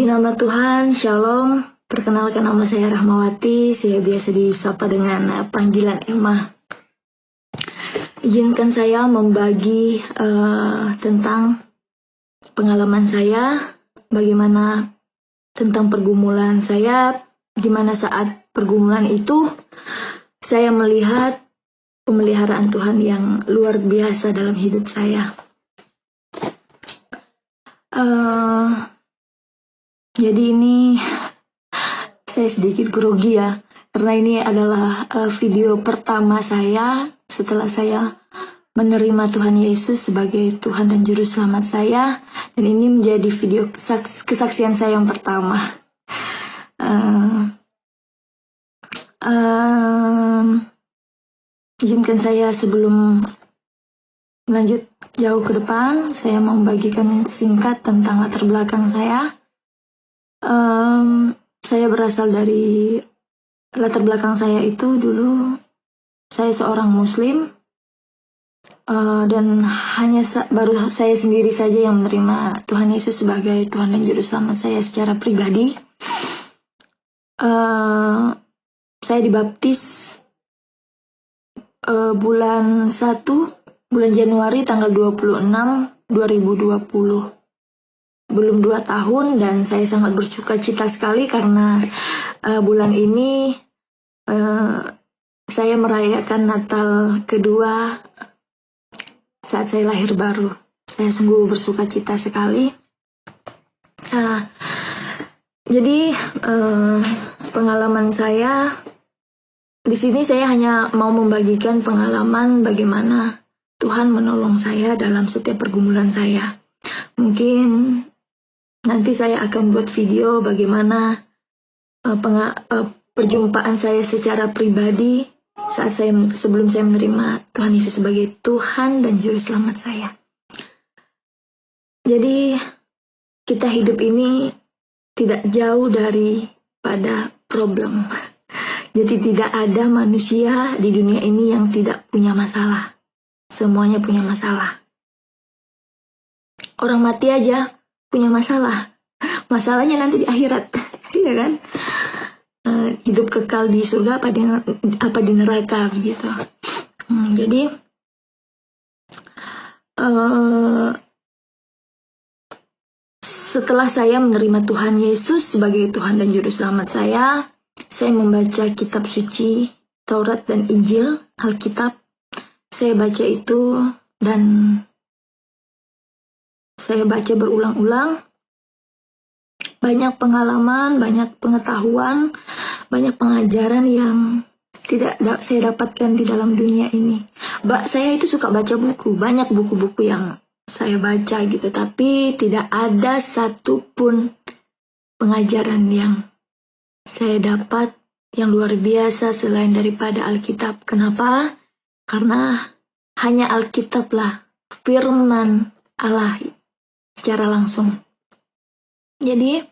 Puji nama Tuhan, Shalom. Perkenalkan nama saya Rahmawati, saya biasa disapa dengan panggilan Emma. Izinkan saya membagi tentang pengalaman saya, bagaimana tentang pergumulan saya, di mana saat pergumulan itu saya melihat pemeliharaan Tuhan yang luar biasa dalam hidup saya. Jadi ini saya sedikit grogi ya, karena ini adalah video pertama saya setelah saya menerima Tuhan Yesus sebagai Tuhan dan Juru Selamat saya, dan ini menjadi video kesaksian saya yang pertama. Izinkan saya sebelum lanjut jauh ke depan, saya mau membagikan singkat tentang latar belakang saya. Saya berasal dari latar belakang saya itu dulu saya seorang Muslim, dan hanya baru saya sendiri saja yang menerima Tuhan Yesus sebagai Tuhan dan Juru Selamat saya secara pribadi. Saya dibaptis bulan Januari tanggal 26 2020. Belum 2 tahun, dan saya sangat bersuka cita sekali karena bulan ini saya merayakan Natal kedua saat saya lahir baru. Saya sungguh bersuka cita sekali. Jadi pengalaman saya di sini, saya hanya mau membagikan pengalaman bagaimana Tuhan menolong saya dalam setiap pergumulan saya. Mungkin nanti saya akan buat video bagaimana perjumpaan saya secara pribadi saat sebelum saya menerima Tuhan Yesus sebagai Tuhan dan Juru Selamat saya. Jadi kita hidup ini tidak jauh daripada problem. Jadi tidak ada manusia di dunia ini yang tidak punya masalah. Semuanya punya masalah. Orang mati aja punya masalah. Masalahnya nanti di akhirat, ya kan? Hidup kekal di surga apa di neraka begitu. Jadi setelah saya menerima Tuhan Yesus sebagai Tuhan dan Juru Selamat saya membaca kitab suci, Taurat dan Injil, Alkitab. Saya baca itu dan saya baca berulang-ulang. Banyak pengalaman, banyak pengetahuan, banyak pengajaran yang tidak saya dapatkan di dalam dunia ini. Saya itu suka baca buku, banyak buku-buku yang saya baca gitu, tapi tidak ada satupun pengajaran yang saya dapat yang luar biasa selain daripada Alkitab. Kenapa? Karena hanya Alkitablah firman Allah secara langsung. Jadi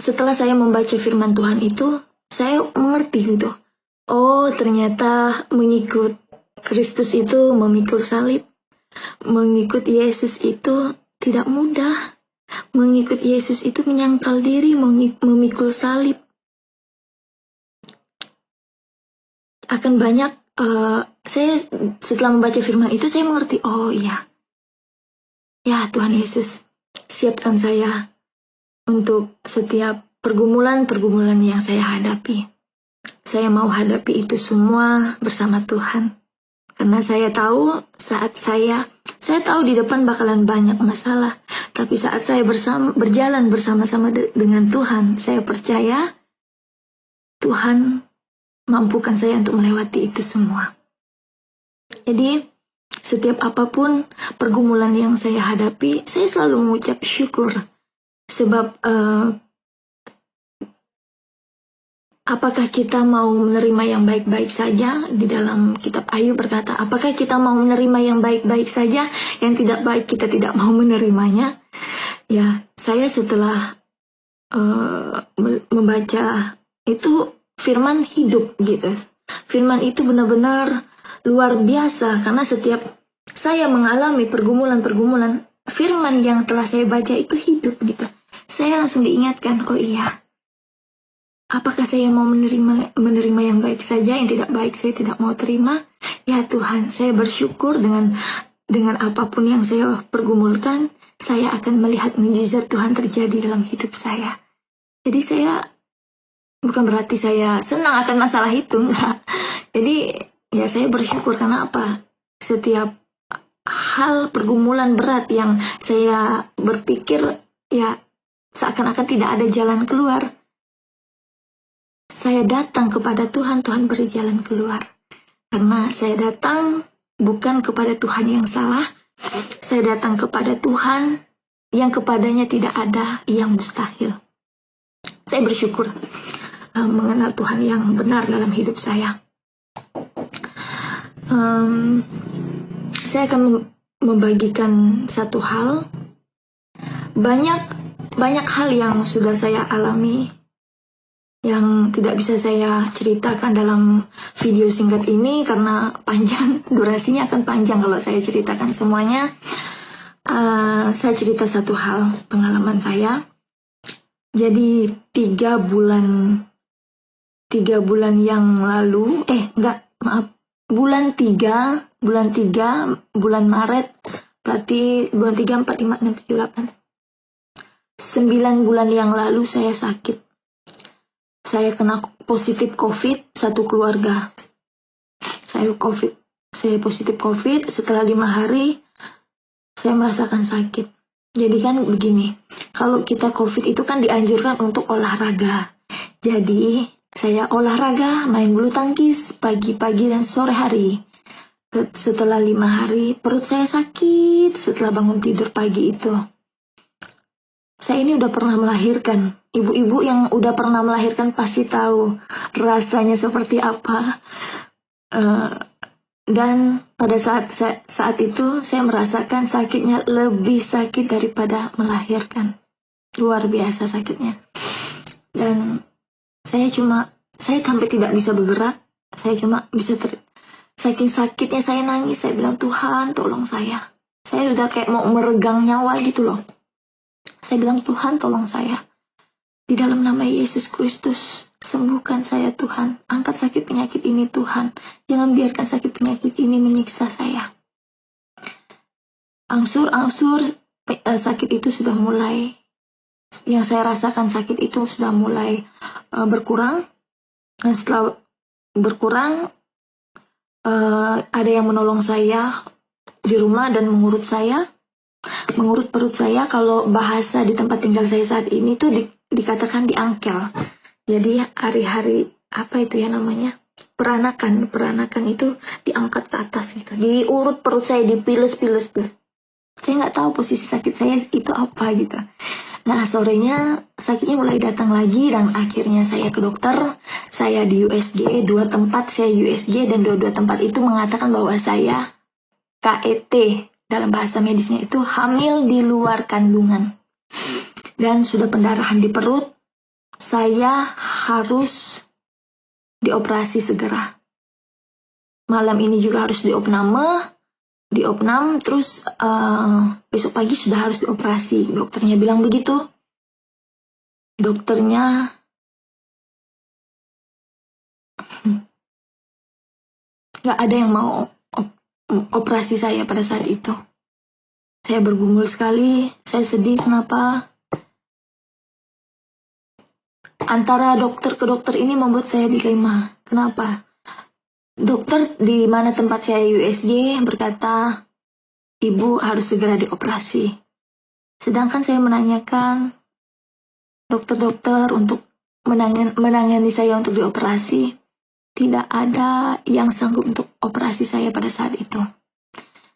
setelah saya membaca firman Tuhan itu, saya mengerti gitu. Oh, ternyata mengikut Kristus itu memikul salib. Mengikut Yesus itu tidak mudah. Mengikut Yesus itu menyangkal diri, memikul salib. Akan banyak, saya setelah membaca firman itu, saya mengerti, oh iya. Ya Tuhan Yesus, siapkan saya untuk setiap pergumulan yang saya hadapi. Saya mau hadapi itu semua bersama Tuhan. Karena saya tahu saya tahu di depan bakalan banyak masalah. Tapi saat saya berjalan bersama-sama dengan Tuhan, saya percaya Tuhan mampukan saya untuk melewati itu semua. Jadi setiap apapun pergumulan yang saya hadapi, saya selalu mengucap syukur. Sebab apakah kita mau menerima yang baik-baik saja? Di dalam kitab Ayub berkata, apakah kita mau menerima yang baik-baik saja? Yang tidak baik kita tidak mau menerimanya. Ya, saya setelah membaca itu firman hidup gitu. Firman itu benar-benar luar biasa, karena setiap saya mengalami pergumulan, firman yang telah saya baca itu hidup gitu. Saya langsung diingatkan, oh iya, apakah saya mau menerima yang baik saja, yang tidak baik saya tidak mau terima? Ya Tuhan, saya bersyukur dengan apapun yang saya pergumulkan, saya akan melihat mujizat Tuhan terjadi dalam hidup saya. Jadi saya, bukan berarti saya senang akan masalah itu, enggak. Jadi ya saya bersyukur karena apa? Setiap hal pergumulan berat yang saya berpikir ya seakan-akan tidak ada jalan keluar, saya datang kepada Tuhan, Tuhan beri jalan keluar. Karena saya datang bukan kepada Tuhan yang salah, saya datang kepada Tuhan yang kepadanya tidak ada yang mustahil. Saya bersyukur mengenal Tuhan yang benar dalam hidup saya. Saya akan membagikan satu hal. Banyak hal yang sudah saya alami yang tidak bisa saya ceritakan dalam video singkat ini karena panjang, durasinya akan panjang kalau saya ceritakan semuanya. Saya cerita satu hal pengalaman saya. Jadi 3 bulan yang lalu, bulan 3, bulan Maret, berarti bulan 3, 4, 5, 6, 7, 8. 9 bulan yang lalu saya sakit. Saya kena positif COVID, satu keluarga. Saya positif COVID, setelah 5 hari, saya merasakan sakit. Jadi kan begini, kalau kita COVID itu kan dianjurkan untuk olahraga. Jadi, saya olahraga, main bulu tangkis, pagi-pagi dan sore hari. Setelah 5 hari, perut saya sakit setelah bangun tidur pagi itu. Saya ini udah pernah melahirkan. Ibu-ibu yang udah pernah melahirkan pasti tahu rasanya seperti apa. Dan pada saat itu saya merasakan sakitnya lebih sakit daripada melahirkan. Luar biasa sakitnya. Dan saya sampai tidak bisa bergerak. Saya cuma bisa saking sakitnya saya nangis. Saya bilang, Tuhan tolong saya. Saya udah kayak mau meregang nyawa gitu loh. Saya bilang, Tuhan tolong saya. Di dalam nama Yesus Kristus, sembuhkan saya Tuhan. Angkat sakit penyakit ini Tuhan. Jangan biarkan sakit penyakit ini menyiksa saya. Angsur-angsur sakit itu sudah mulai. Yang saya rasakan sakit itu sudah mulai berkurang. Dan setelah berkurang, ada yang menolong saya di rumah dan mengurut perut saya. Kalau bahasa di tempat tinggal saya saat ini tuh dikatakan diangkel. Jadi hari-hari apa itu ya namanya, peranakan itu diangkat ke atas gitu, diurut perut saya, dipiles-piles tuh. Saya nggak tahu posisi sakit saya itu apa gitu. Nah sorenya sakitnya mulai datang lagi dan akhirnya saya ke dokter. Saya di USG 2 tempat, saya USG dan dua tempat itu mengatakan bahwa saya KET, dalam bahasa medisnya itu hamil di luar kandungan. Dan sudah pendarahan di perut, saya harus dioperasi segera. Malam ini juga harus diopname, terus besok pagi sudah harus dioperasi. Dokternya bilang begitu. Dokternya gak ada yang mau operasi saya pada saat itu. Saya bergumul sekali, saya sedih. Kenapa? Antara dokter ke dokter ini membuat saya dilema. Kenapa? Dokter di mana tempat saya USG berkata, ibu harus segera dioperasi. Sedangkan saya menanyakan dokter-dokter untuk menangani saya untuk dioperasi. Tidak ada yang sanggup untuk operasi saya pada saat itu.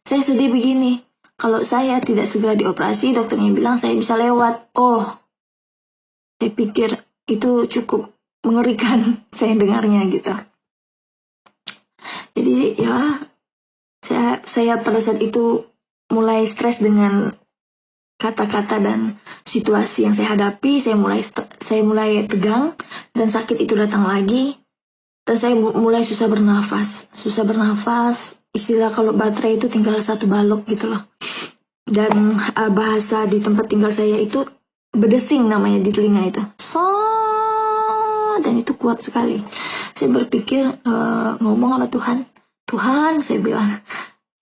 Saya sedih begini. Kalau saya tidak segera dioperasi, dokternya bilang saya bisa lewat. Oh, saya pikir itu cukup mengerikan saya dengarnya gitu. Jadi ya, saya pada saat itu mulai stres dengan kata-kata dan situasi yang saya hadapi. Saya mulai tegang dan sakit itu datang lagi. Dan saya mulai susah bernafas. Istilah kalau baterai itu tinggal 1 balok gitu loh. Dan bahasa di tempat tinggal saya itu bedesing namanya di telinga itu. Dan itu kuat sekali. Saya berpikir ngomong sama Tuhan. Tuhan, saya bilang,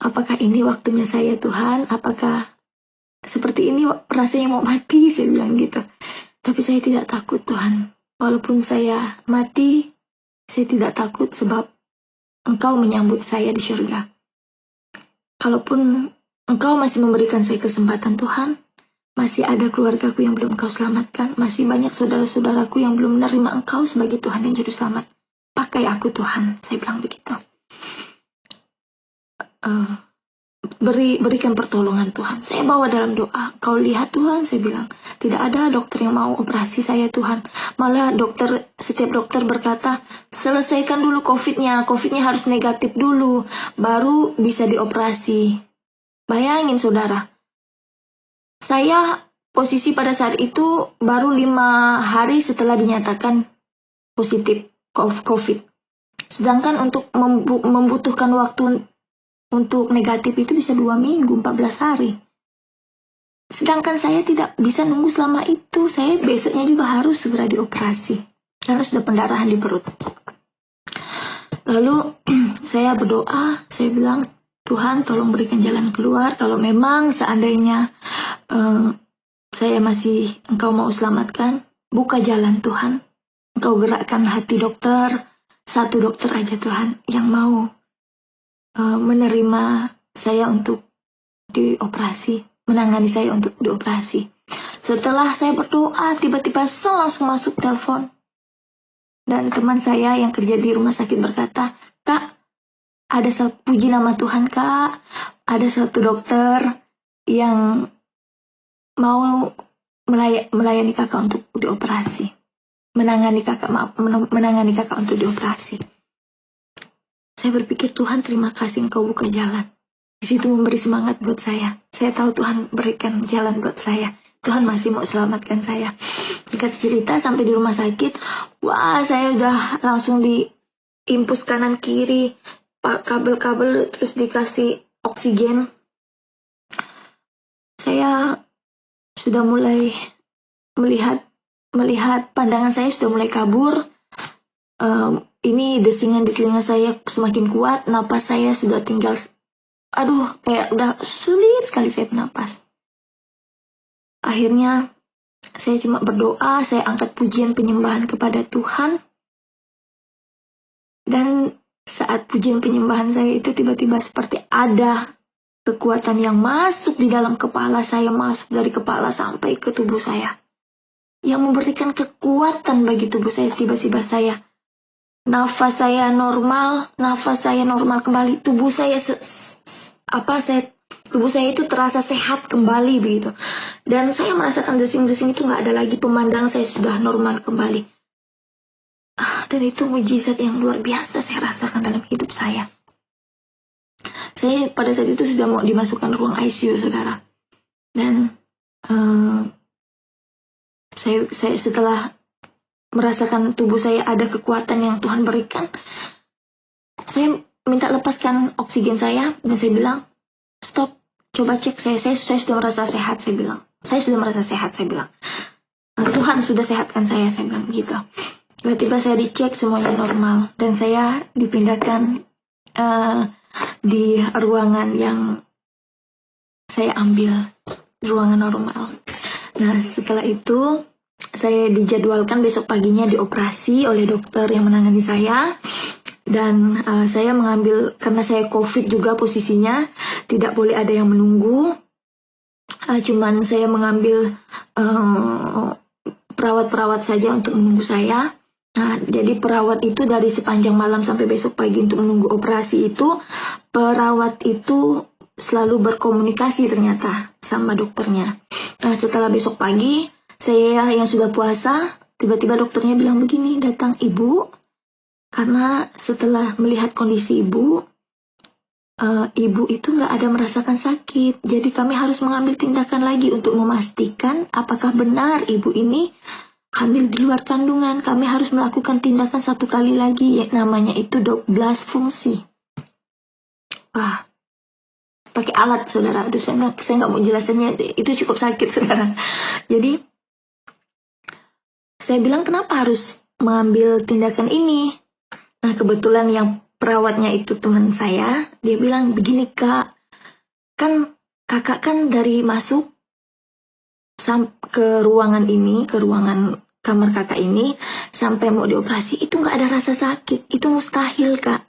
apakah ini waktunya saya Tuhan? Apakah seperti ini rasanya mau mati? Saya bilang gitu. Tapi saya tidak takut Tuhan. Walaupun saya mati, saya tidak takut sebab Engkau menyambut saya di surga. Kalaupun Engkau masih memberikan saya kesempatan Tuhan, masih ada keluargaku yang belum Engkau selamatkan, masih banyak saudara-saudaraku yang belum menerima Engkau sebagai Tuhan dan Juru Selamat. Pakai aku Tuhan, saya bilang begitu. Berikan pertolongan Tuhan. Saya bawa dalam doa. Kau lihat Tuhan, saya bilang, tidak ada dokter yang mau operasi saya Tuhan. Malah setiap dokter berkata, selesaikan dulu COVID-nya harus negatif dulu, baru bisa dioperasi. Bayangin saudara, saya posisi pada saat itu baru 5 hari setelah dinyatakan positif COVID. Sedangkan untuk membutuhkan waktu untuk negatif itu bisa 2 minggu, 14 hari. Sedangkan saya tidak bisa nunggu selama itu. Saya besoknya juga harus segera dioperasi karena sudah pendarahan di perut. Lalu saya berdoa, saya bilang, Tuhan tolong berikan jalan keluar. Kalau memang seandainya saya masih Engkau mau selamatkan, buka jalan Tuhan. Engkau gerakkan hati dokter, satu dokter aja Tuhan yang mau menerima saya untuk dioperasi, menangani saya untuk dioperasi. Setelah saya berdoa, tiba-tiba langsung masuk telepon. Dan teman saya yang kerja di rumah sakit berkata, Kak, puji nama Tuhan Kak, ada satu dokter yang mau melayani kakak untuk dioperasi. Menangani kakak untuk dioperasi. Saya berpikir, Tuhan terima kasih Engkau buka jalan. Di situ memberi semangat buat saya. Saya tahu Tuhan berikan jalan buat saya. Tuhan masih mau selamatkan saya. Singkat cerita, sampai di rumah sakit, wah saya udah langsung diimpus kanan kiri, kabel-kabel, terus dikasih oksigen. Saya sudah mulai melihat pandangan saya sudah mulai kabur. Ini desingan di telinga saya semakin kuat, napas saya sudah tinggal, kayak udah sulit sekali saya bernapas. Akhirnya saya cuma berdoa, saya angkat pujian penyembahan kepada Tuhan. Dan saat pujian penyembahan saya itu tiba-tiba seperti ada kekuatan yang masuk di dalam kepala saya, masuk dari kepala sampai ke tubuh saya. Yang memberikan kekuatan bagi tubuh saya. Tiba-tiba nafas saya normal kembali. Tubuh saya itu terasa sehat kembali begitu. Dan saya merasakan desing-desing itu nggak ada lagi, pemandangan saya sudah normal kembali. Dan itu mujizat yang luar biasa saya rasakan dalam hidup saya. Saya pada saat itu sudah mau dimasukkan ruang ICU, saudara. Dan saya setelah merasakan tubuh saya ada kekuatan yang Tuhan berikan, saya minta lepaskan oksigen saya, dan saya bilang, stop, coba cek saya sudah merasa sehat, saya bilang. Saya sudah merasa sehat, saya bilang. Tuhan sudah sehatkan saya bilang gitu. Tiba-tiba saya dicek semuanya normal, dan saya dipindahkan di ruangan yang saya ambil, ruangan normal. Nah, setelah itu saya dijadwalkan besok paginya dioperasi oleh dokter yang menangani saya. Dan saya mengambil, karena saya COVID juga posisinya, tidak boleh ada yang menunggu. Cuman saya mengambil perawat-perawat saja untuk menunggu saya. Nah, jadi perawat itu dari sepanjang malam sampai besok pagi untuk menunggu operasi itu, perawat itu selalu berkomunikasi ternyata sama dokternya. Nah, setelah besok pagi, saya yang sudah puasa, tiba-tiba dokternya bilang begini, datang ibu, karena setelah melihat kondisi ibu itu nggak ada merasakan sakit. Jadi kami harus mengambil tindakan lagi untuk memastikan apakah benar ibu ini hamil di luar kandungan. Kami harus melakukan tindakan 1 kali lagi, namanya itu 12 fungsi. Wah, pakai alat, saudara. Aduh, saya nggak mau jelasannya, itu cukup sakit, saudara. Jadi saya bilang, kenapa harus mengambil tindakan ini? Nah, kebetulan yang perawatnya itu teman saya, dia bilang, begini Kak, kan kakak kan dari masuk ke ruangan ini, ke ruangan kamar kakak ini, sampai mau dioperasi, itu nggak ada rasa sakit. Itu mustahil, Kak.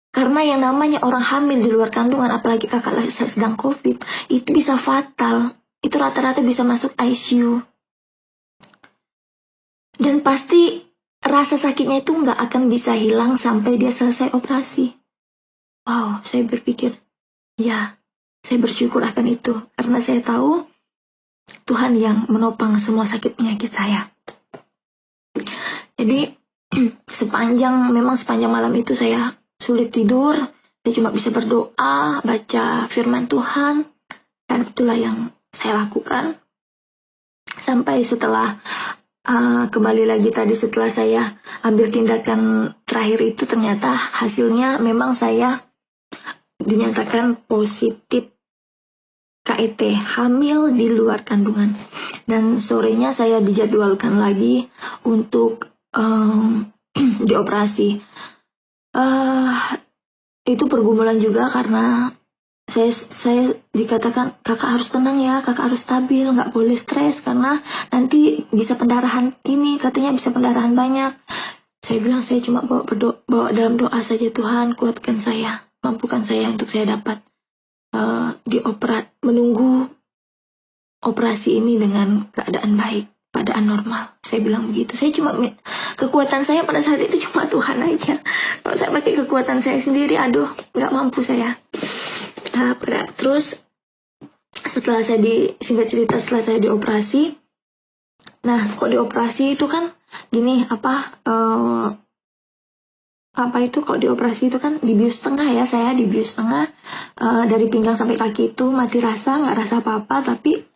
Karena yang namanya orang hamil di luar kandungan, apalagi kakak sedang COVID, itu bisa fatal. Itu rata-rata bisa masuk ICU. Dan pasti rasa sakitnya itu nggak akan bisa hilang sampai dia selesai operasi. Wow, saya berpikir, ya, saya bersyukur akan itu. Karena saya tahu Tuhan yang menopang semua sakit penyakit saya. Jadi sepanjang malam itu saya sulit tidur. Saya cuma bisa berdoa, baca firman Tuhan. Dan itulah yang saya lakukan. Sampai setelah kembali lagi tadi, setelah saya ambil tindakan terakhir itu, ternyata hasilnya memang saya dinyatakan positif KET, hamil di luar kandungan. Dan sorenya saya dijadwalkan lagi untuk dioperasi. Itu pergumulan juga karena saya dikatakan, kakak harus tenang ya, kakak harus stabil, nggak boleh stres karena nanti bisa pendarahan ini, katanya bisa pendarahan banyak. Saya bilang, saya cuma bawa dalam doa saja, Tuhan kuatkan saya, mampukan saya untuk saya dapat menunggu operasi ini dengan keadaan baik, keadaan normal. Saya bilang begitu. Saya cuma kekuatan saya pada saat itu cuma Tuhan aja. Kalau saya pakai kekuatan saya sendiri, aduh, nggak mampu saya. Terus setelah singkat cerita, setelah saya dioperasi, nah kok dioperasi itu kan gini, kalau dioperasi itu kan dibius tengah ya, saya dibius tengah, dari pinggang sampai kaki itu mati rasa, nggak rasa apa-apa, tapi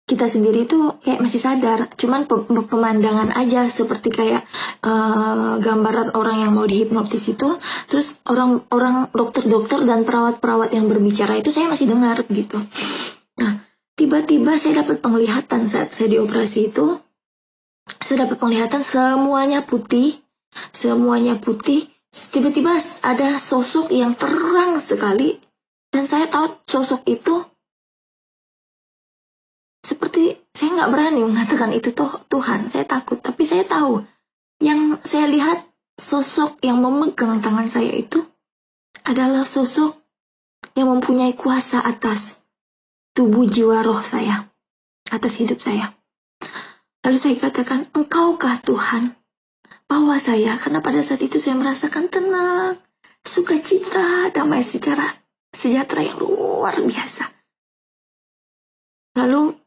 kita sendiri tuh kayak masih sadar, cuman pemandangan aja seperti kayak gambaran orang yang mau dihipnotis itu. Terus orang dokter-dokter dan perawat-perawat yang berbicara itu saya masih dengar gitu. Nah, tiba-tiba saya dapat penglihatan saat saya dioperasi itu. Saya dapat penglihatan semuanya putih. Tiba-tiba ada sosok yang terang sekali, dan saya tahu sosok itu, seperti saya nggak berani mengatakan itu Tuhan, saya takut. Tapi saya tahu, yang saya lihat sosok yang memegang tangan saya itu adalah sosok yang mempunyai kuasa atas tubuh, jiwa, roh saya, atas hidup saya. Lalu saya katakan, Engkaukah Tuhan? Bawa saya, karena pada saat itu saya merasakan tenang, sukacita, damai sejahtera yang luar biasa. Lalu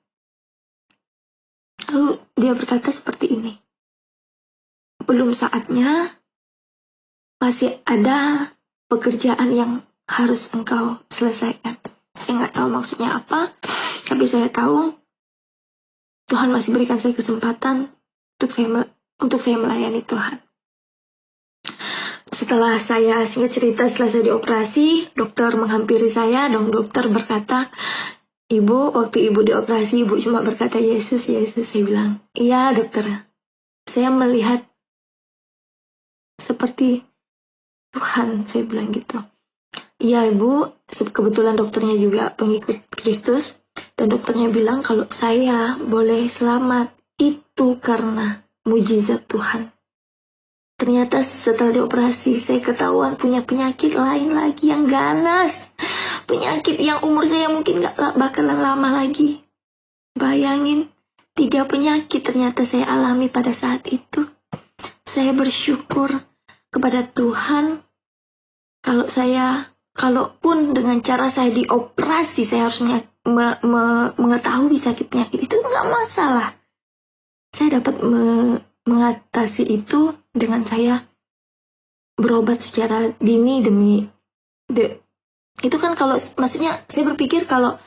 dia berkata seperti ini, belum saatnya, masih ada pekerjaan yang harus engkau selesaikan. Saya nggak tahu maksudnya apa, tapi saya tahu Tuhan masih berikan saya kesempatan untuk saya melayani Tuhan. Setelah singkat cerita, setelah saya dioperasi, dokter menghampiri saya, dan dokter berkata, Ibu, waktu ibu dioperasi, ibu cuma berkata, Yesus, Yesus. Saya bilang, iya dokter, saya melihat seperti Tuhan, saya bilang gitu. Iya ibu, kebetulan dokternya juga pengikut Kristus, dan dokternya bilang kalau saya boleh selamat, itu karena mujizat Tuhan. Ternyata setelah dioperasi, saya ketahuan punya penyakit lain lagi yang ganas. Penyakit yang umur saya mungkin gak bakalan lama lagi. Bayangin, 3 penyakit ternyata saya alami pada saat itu. Saya bersyukur kepada Tuhan. Kalaupun dengan cara saya dioperasi, saya harus mengetahui sakit penyakit itu, gak masalah. Saya dapat mengatasi itu dengan saya berobat secara dini itu kan, kalau maksudnya saya berpikir kalau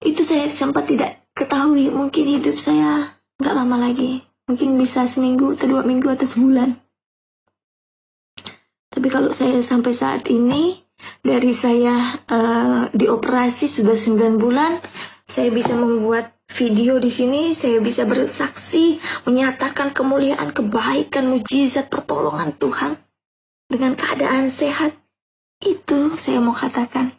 itu saya sempat tidak ketahui, mungkin hidup saya nggak lama lagi, mungkin bisa seminggu atau 2 minggu atau sebulan. Tapi kalau saya sampai saat ini Dari saya dioperasi sudah 9 bulan, saya bisa membuat video di sini, saya bisa bersaksi, menyatakan kemuliaan, kebaikan, mujizat, pertolongan Tuhan dengan keadaan sehat. Itu saya mau katakan,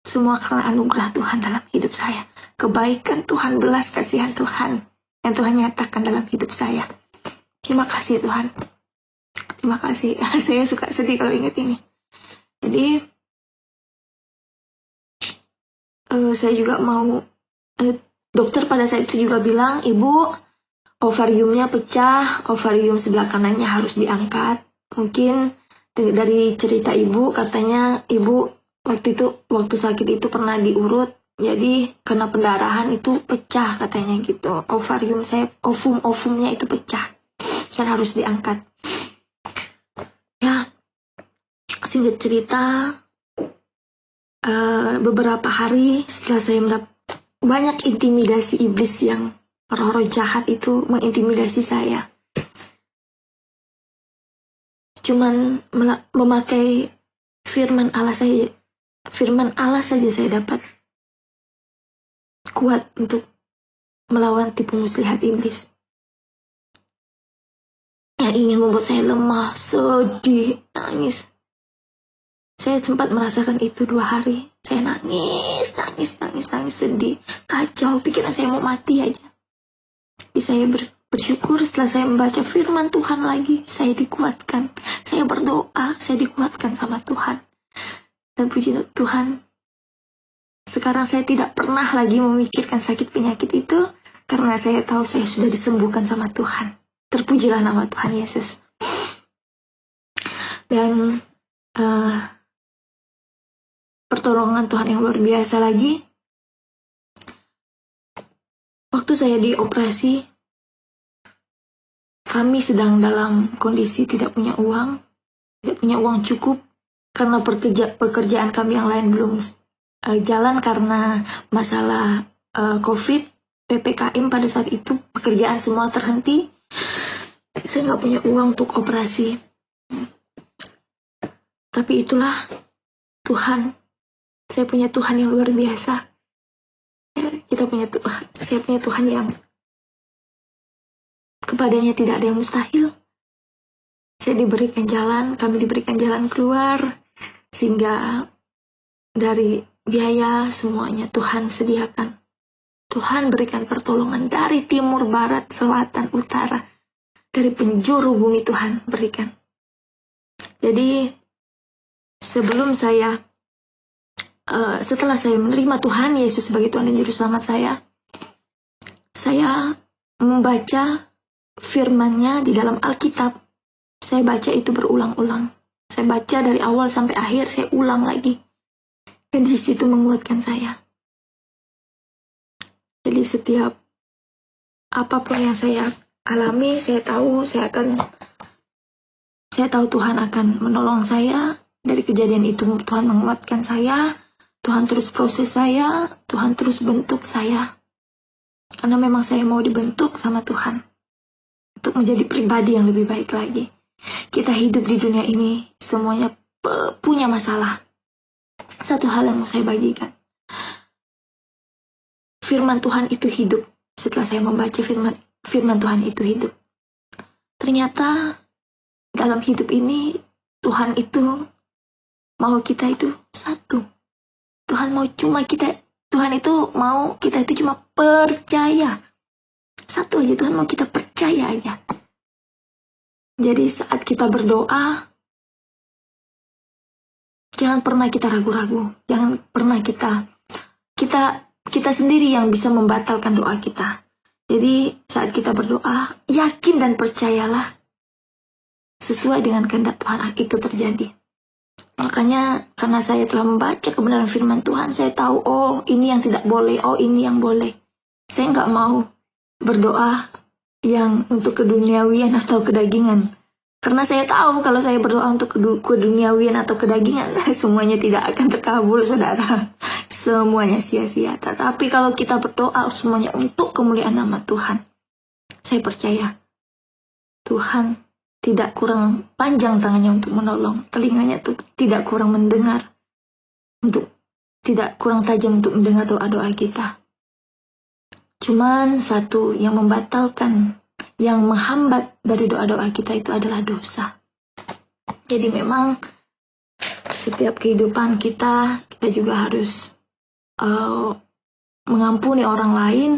semua karena anugerah Tuhan dalam hidup saya. Kebaikan Tuhan, belas kasihan Tuhan yang Tuhan nyatakan dalam hidup saya. Terima kasih Tuhan. Terima kasih. Saya suka sedih kalau ingat ini. Jadi saya juga mau, dokter pada saat itu juga bilang, ibu ovariumnya pecah, ovarium sebelah kanannya harus diangkat. Mungkin dari cerita ibu, katanya ibu waktu sakit itu pernah diurut, jadi karena pendarahan itu pecah katanya gitu. Ovarium saya, ovumnya itu pecah dan harus diangkat. Ya, singkat cerita, beberapa hari setelah saya banyak intimidasi iblis yang roh-roh jahat itu mengintimidasi saya. Cuman memakai firman Allah saja saya dapat kuat untuk melawan tipu muslihat iblis yang ingin membuat saya lemah, sedih, nangis. Saya sempat merasakan itu 2 hari. Saya nangis, sedih, kacau, pikiran saya mau mati aja. Jadi saya bersyukur setelah saya membaca firman Tuhan lagi, saya dikuatkan. Saya berdoa, saya dikuatkan sama Tuhan. Dan puji Tuhan, sekarang saya tidak pernah lagi memikirkan sakit penyakit itu, karena saya tahu saya sudah disembuhkan sama Tuhan. Terpujilah nama Tuhan Yesus. Dan pertolongan Tuhan yang luar biasa lagi, waktu saya dioperasi, kami sedang dalam kondisi tidak punya uang cukup, karena pekerjaan kami yang lain belum jalan karena masalah COVID, PPKM pada saat itu, pekerjaan semua terhenti. Saya nggak punya uang untuk operasi. Tapi itulah Tuhan. Saya punya Tuhan yang luar biasa. Saya punya Tuhan yang kepadanya tidak ada yang mustahil. Kami diberikan jalan keluar, sehingga dari biaya semuanya Tuhan sediakan. Tuhan berikan pertolongan dari timur, barat, selatan, utara, dari penjuru bumi Tuhan berikan. Jadi sebelum setelah saya menerima Tuhan Yesus sebagai Tuhan dan Juru Selamat saya membaca firman-Nya di dalam Alkitab. Saya baca itu berulang-ulang. Saya baca dari awal sampai akhir, saya ulang lagi. Dan di situ menguatkan saya. Jadi setiap apapun yang saya alami, saya tahu Tuhan akan menolong saya. Dari kejadian itu Tuhan menguatkan saya. Tuhan terus proses saya, Tuhan terus bentuk saya. Karena memang saya mau dibentuk sama Tuhan. Untuk menjadi pribadi yang lebih baik lagi. Kita hidup di dunia ini, semuanya punya masalah. Satu hal yang mau saya bagikan. Firman Tuhan itu hidup. Setelah saya membaca firman Tuhan itu hidup. Ternyata dalam hidup ini, Tuhan itu mau kita itu satu. Tuhan itu mau kita itu cuma percaya. Satu aja, Tuhan mau kita percaya aja. Jadi saat kita berdoa, jangan pernah kita ragu-ragu. Jangan pernah kita sendiri yang bisa membatalkan doa kita. Jadi saat kita berdoa, yakin dan percayalah sesuai dengan kehendak Tuhan itu terjadi. Makanya karena saya telah membaca kebenaran firman Tuhan, saya tahu, oh ini yang tidak boleh, oh ini yang boleh. Saya nggak mau berdoa yang untuk keduniawian atau kedagingan. Karena saya tahu kalau saya berdoa untuk keduniawian atau kedagingan, semuanya tidak akan terkabul, saudara. Semuanya sia-sia. Tetapi kalau kita berdoa semuanya untuk kemuliaan nama Tuhan, saya percaya Tuhan tidak kurang panjang tangannya untuk menolong, telinganya tuh tidak kurang mendengar, tidak kurang tajam untuk mendengar doa-doa kita. Cuman satu yang membatalkan, yang menghambat dari doa-doa kita itu adalah dosa. Jadi memang setiap kehidupan kita juga harus mengampuni orang lain,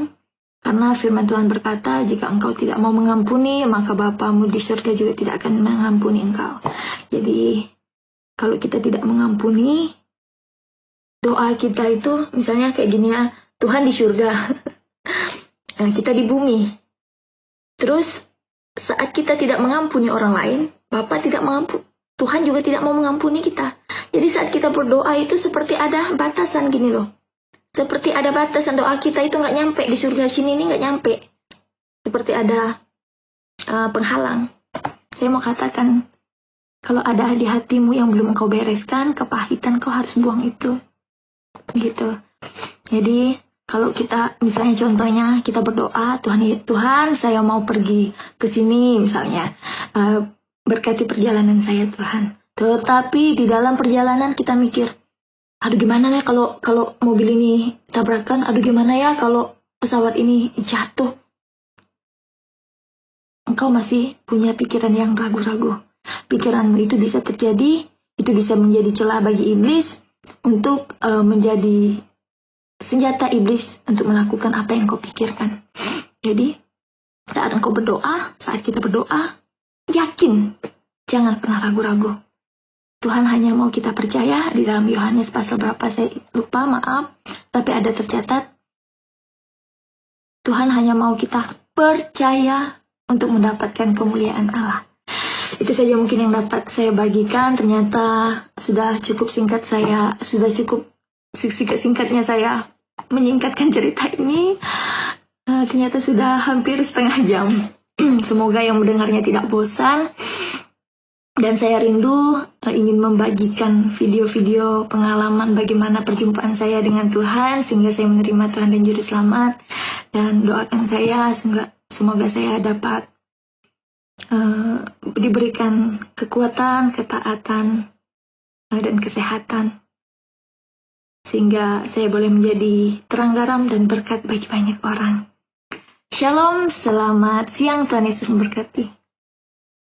karena firman Tuhan berkata, jika engkau tidak mau mengampuni, maka Bapamu di surga juga tidak akan mengampuni engkau. Jadi kalau kita tidak mengampuni, doa kita itu misalnya kayak gini ya, Tuhan di surga, nah, kita di bumi. Terus saat kita tidak mengampuni orang lain, Bapa tidak mengampuni, Tuhan juga tidak mau mengampuni kita. Jadi saat kita berdoa itu seperti ada batasan gini loh. Seperti ada batasan, doa kita itu nggak nyampe, di surga sini ini nggak nyampe. Seperti ada penghalang. Saya mau katakan, kalau ada di hatimu yang belum engkau bereskan, kepahitan, kau harus buang itu. Gitu. Jadi kalau kita misalnya contohnya kita berdoa, Tuhan saya mau pergi ke sini misalnya, berkati perjalanan saya Tuhan. Tetapi di dalam perjalanan kita mikir, aduh gimana ya kalau mobil ini tabrakan, aduh gimana ya kalau pesawat ini jatuh. Engkau masih punya pikiran yang ragu-ragu. Pikiranmu itu bisa terjadi, itu bisa menjadi celah bagi iblis untuk menjadi senjata iblis untuk melakukan apa yang kau pikirkan. Jadi saat engkau berdoa, saat kita berdoa, yakin, jangan pernah ragu-ragu. Tuhan hanya mau kita percaya. Di dalam Yohanes pasal berapa saya lupa, maaf, tapi ada tercatat, Tuhan hanya mau kita percaya untuk mendapatkan kemuliaan Allah. Itu saja mungkin yang dapat saya bagikan. Ternyata sudah cukup singkat-singkatnya saya menyingkatkan cerita ini. Ternyata sudah hampir setengah jam. Semoga yang mendengarnya tidak bosan. Dan saya rindu ingin membagikan video-video pengalaman bagaimana perjumpaan saya dengan Tuhan, sehingga saya menerima Tuhan dan Juru Selamat. Dan doakan saya, semoga saya dapat diberikan kekuatan, ketaatan, dan kesehatan. Sehingga saya boleh menjadi terang garam dan berkat bagi banyak orang. Shalom, selamat siang, Tuhan Yesus memberkati.